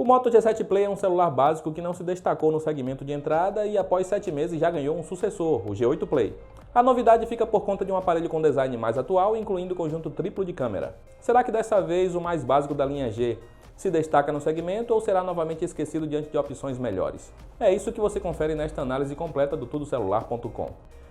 Moto G7 Play é um celular básico que não se destacou no segmento de entrada e após 7 meses já ganhou um sucessor, o G8 Play. A novidade fica por conta de um aparelho com design mais atual, incluindo conjunto triplo de câmera. Será que dessa vez o mais básico da linha G se destaca no segmento ou será novamente esquecido diante de opções melhores? É isso que você confere nesta análise completa do tudocelular.com.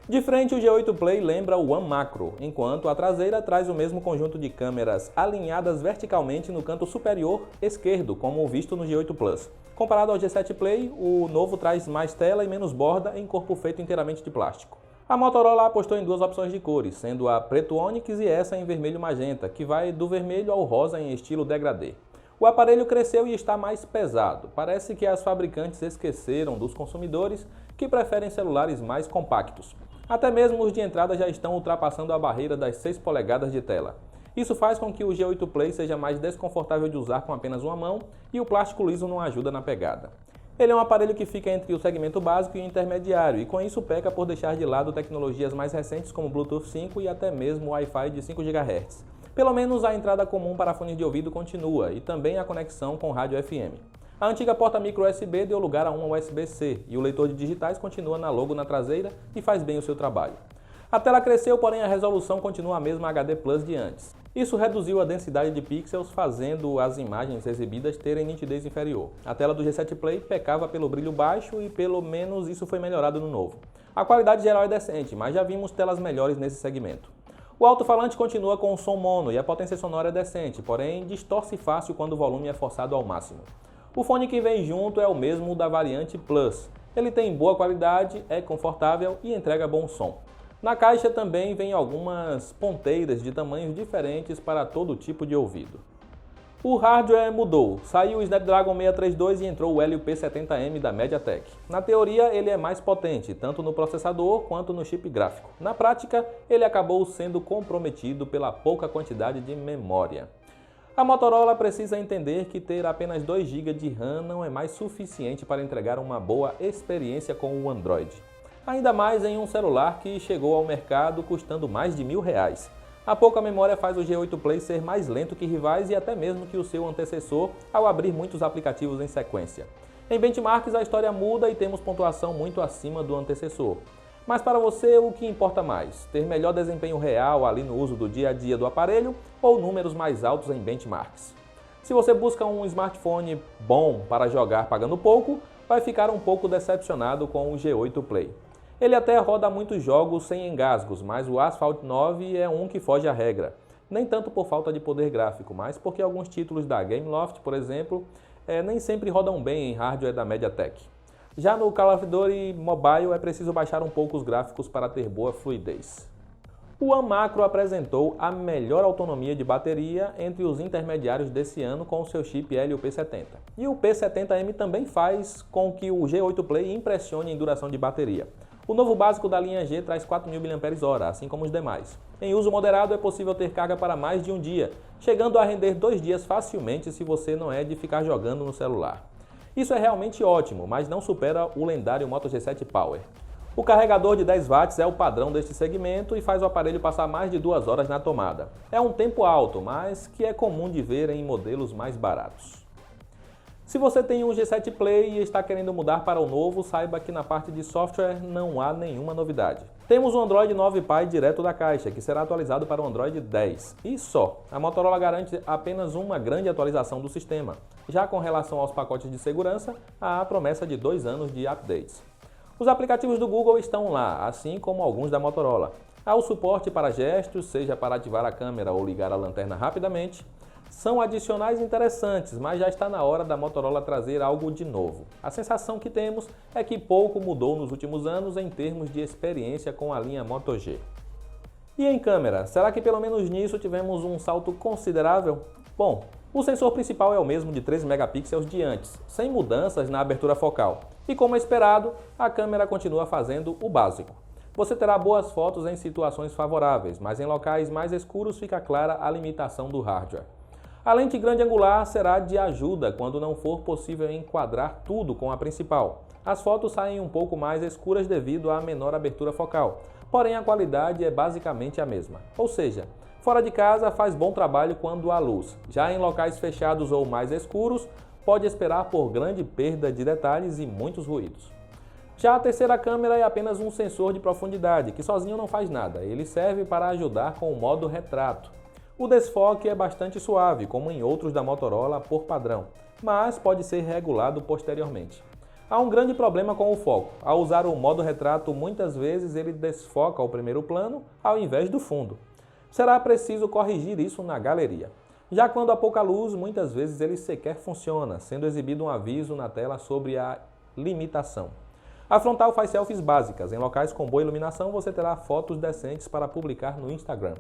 De frente, o G8 Play lembra o One Macro, enquanto a traseira traz o mesmo conjunto de câmeras alinhadas verticalmente no canto superior esquerdo, como visto no G8 Plus. Comparado ao G7 Play, o novo traz mais tela e menos borda em corpo feito inteiramente de plástico. A Motorola apostou em duas opções de cores, sendo a preto ônix e essa em vermelho magenta, que vai do vermelho ao rosa em estilo degradê. O aparelho cresceu e está mais pesado. Parece que as fabricantes esqueceram dos consumidores que preferem celulares mais compactos. Até mesmo os de entrada já estão ultrapassando a barreira das 6 polegadas de tela. Isso faz com que o G8 Play seja mais desconfortável de usar com apenas uma mão e o plástico liso não ajuda na pegada. Ele é um aparelho que fica entre o segmento básico e o intermediário e com isso peca por deixar de lado tecnologias mais recentes como Bluetooth 5 e até mesmo Wi-Fi de 5 GHz. Pelo menos a entrada comum para fones de ouvido continua e também a conexão com rádio FM. A antiga porta micro USB deu lugar a uma USB-C e o leitor de digitais continua análogo na traseira e faz bem o seu trabalho. A tela cresceu, porém a resolução continua a mesma HD Plus de antes. Isso reduziu a densidade de pixels, fazendo as imagens exibidas terem nitidez inferior. A tela do G7 Play pecava pelo brilho baixo e pelo menos isso foi melhorado no novo. A qualidade geral é decente, mas já vimos telas melhores nesse segmento. O alto-falante continua com o som mono e a potência sonora é decente, porém distorce fácil quando o volume é forçado ao máximo. O fone que vem junto é o mesmo da variante Plus. Ele tem boa qualidade, é confortável e entrega bom som. Na caixa também vem algumas ponteiras de tamanhos diferentes para todo tipo de ouvido. O hardware mudou, saiu o Snapdragon 632 e entrou o Helio P70M da MediaTek. Na teoria ele é mais potente, tanto no processador quanto no chip gráfico. Na prática, ele acabou sendo comprometido pela pouca quantidade de memória. A Motorola precisa entender que ter apenas 2 GB de RAM não é mais suficiente para entregar uma boa experiência com o Android. Ainda mais em um celular que chegou ao mercado custando mais de R$1.000. A pouca memória faz o G8 Play ser mais lento que rivais e até mesmo que o seu antecessor ao abrir muitos aplicativos em sequência. Em benchmarks a história muda e temos pontuação muito acima do antecessor. Mas para você, o que importa mais? Ter melhor desempenho real ali no uso do dia a dia do aparelho ou números mais altos em benchmarks? Se você busca um smartphone bom para jogar pagando pouco, vai ficar um pouco decepcionado com o G8 Play. Ele até roda muitos jogos sem engasgos, mas o Asphalt 9 é um que foge à regra. Nem tanto por falta de poder gráfico, mas porque alguns títulos da Gameloft, por exemplo, nem sempre rodam bem em hardware da MediaTek. Já no Call of Duty Mobile é preciso baixar um pouco os gráficos para ter boa fluidez. O One Macro apresentou a melhor autonomia de bateria entre os intermediários desse ano com o seu chip Helio P70. E o P70M também faz com que o G8 Play impressione em duração de bateria. O novo básico da linha G traz 4.000 mAh, assim como os demais. Em uso moderado é possível ter carga para mais de um dia, chegando a render 2 dias facilmente se você não é de ficar jogando no celular. Isso é realmente ótimo, mas não supera o lendário Moto G7 Power. O carregador de 10 watts é o padrão deste segmento e faz o aparelho passar mais de 2 horas na tomada. É um tempo alto, mas que é comum de ver em modelos mais baratos. Se você tem um G7 Play e está querendo mudar para o novo, saiba que na parte de software não há nenhuma novidade. Temos o Android 9 Pie direto da caixa, que será atualizado para o Android 10. E só, a Motorola garante apenas uma grande atualização do sistema. Já com relação aos pacotes de segurança, há a promessa de 2 anos de updates. Os aplicativos do Google estão lá, assim como alguns da Motorola. Há o suporte para gestos, seja para ativar a câmera ou ligar a lanterna rapidamente. São adicionais interessantes, mas já está na hora da Motorola trazer algo de novo. A sensação que temos é que pouco mudou nos últimos anos em termos de experiência com a linha Moto G. E em câmera, será que pelo menos nisso tivemos um salto considerável? Bom, o sensor principal é o mesmo de 13 megapixels de antes, sem mudanças na abertura focal. E como esperado, a câmera continua fazendo o básico. Você terá boas fotos em situações favoráveis, mas em locais mais escuros fica clara a limitação do hardware. A lente grande angular será de ajuda quando não for possível enquadrar tudo com a principal. As fotos saem um pouco mais escuras devido à menor abertura focal, porém a qualidade é basicamente a mesma. Ou seja, fora de casa faz bom trabalho quando há luz. Já em locais fechados ou mais escuros, pode esperar por grande perda de detalhes e muitos ruídos. Já a terceira câmera é apenas um sensor de profundidade, que sozinho não faz nada, ele serve para ajudar com o modo retrato. O desfoque é bastante suave, como em outros da Motorola por padrão, mas pode ser regulado posteriormente. Há um grande problema com o foco. Ao usar o modo retrato, muitas vezes ele desfoca o primeiro plano ao invés do fundo. Será preciso corrigir isso na galeria. Já quando há pouca luz, muitas vezes ele sequer funciona, sendo exibido um aviso na tela sobre a limitação. A frontal faz selfies básicas. Em locais com boa iluminação, você terá fotos decentes para publicar no Instagram.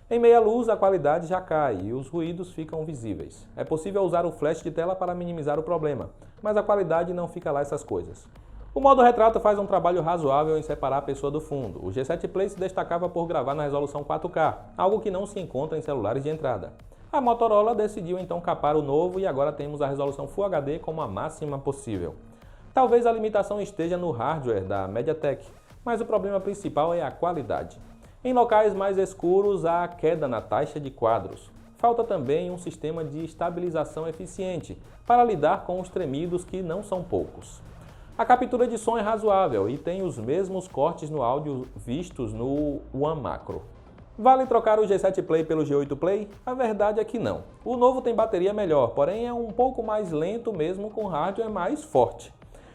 Em meia luz, a qualidade já cai e os ruídos ficam visíveis. É possível usar o flash de tela para minimizar o problema, mas a qualidade não fica lá essas coisas. O modo retrato faz um trabalho razoável em separar a pessoa do fundo. O G7 Play se destacava por gravar na resolução 4K, algo que não se encontra em celulares de entrada. A Motorola decidiu então capar o novo e agora temos a resolução Full HD como a máxima possível. Talvez a limitação esteja no hardware da MediaTek, mas o problema principal é a qualidade. Em locais mais escuros, há queda na taxa de quadros. Falta também um sistema de estabilização eficiente para lidar com os tremidos que não são poucos. A captura de som é razoável e tem os mesmos cortes no áudio vistos no One Macro. Vale trocar o G7 Play pelo G8 Play? A verdade é que não. O novo tem bateria melhor, porém é um pouco mais lento mesmo com hardware mais forte.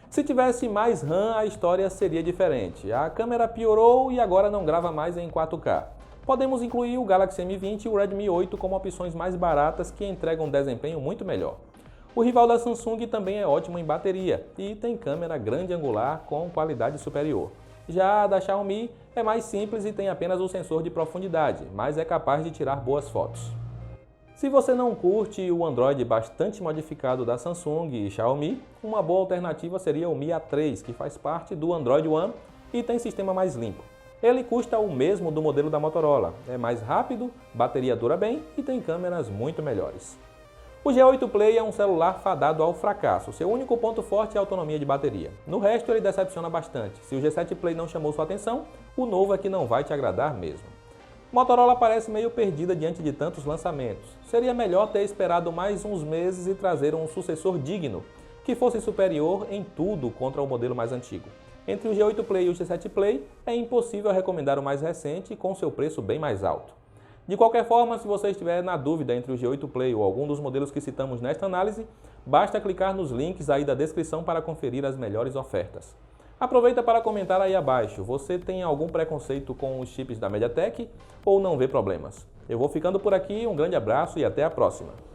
Se tivesse mais RAM, a história seria diferente. A câmera piorou e agora não grava mais em 4K. Podemos incluir o Galaxy M20 e o Redmi 8 como opções mais baratas que entregam um desempenho muito melhor. O rival da Samsung também é ótimo em bateria e tem câmera grande angular com qualidade superior. Já a da Xiaomi é mais simples e tem apenas o sensor de profundidade, mas é capaz de tirar boas fotos. Se você não curte o Android bastante modificado da Samsung e Xiaomi, uma boa alternativa seria o Mi A3, que faz parte do Android One e tem sistema mais limpo. Ele custa o mesmo do modelo da Motorola, é mais rápido, bateria dura bem e tem câmeras muito melhores. O G8 Play é um celular fadado ao fracasso, seu único ponto forte é a autonomia de bateria. No resto ele decepciona bastante, se o G7 Play não chamou sua atenção, o novo é que não vai te agradar mesmo. Motorola parece meio perdida diante de tantos lançamentos. Seria melhor ter esperado mais uns meses e trazer um sucessor digno, que fosse superior em tudo contra o modelo mais antigo. Entre o G8 Play e o G7 Play, é impossível recomendar o mais recente com seu preço bem mais alto. De qualquer forma, se você estiver na dúvida entre o G8 Play ou algum dos modelos que citamos nesta análise, basta clicar nos links aí da descrição para conferir as melhores ofertas. Aproveita para comentar aí abaixo, você tem algum preconceito com os chips da MediaTek ou não vê problemas? Eu vou ficando por aqui, um grande abraço e até a próxima!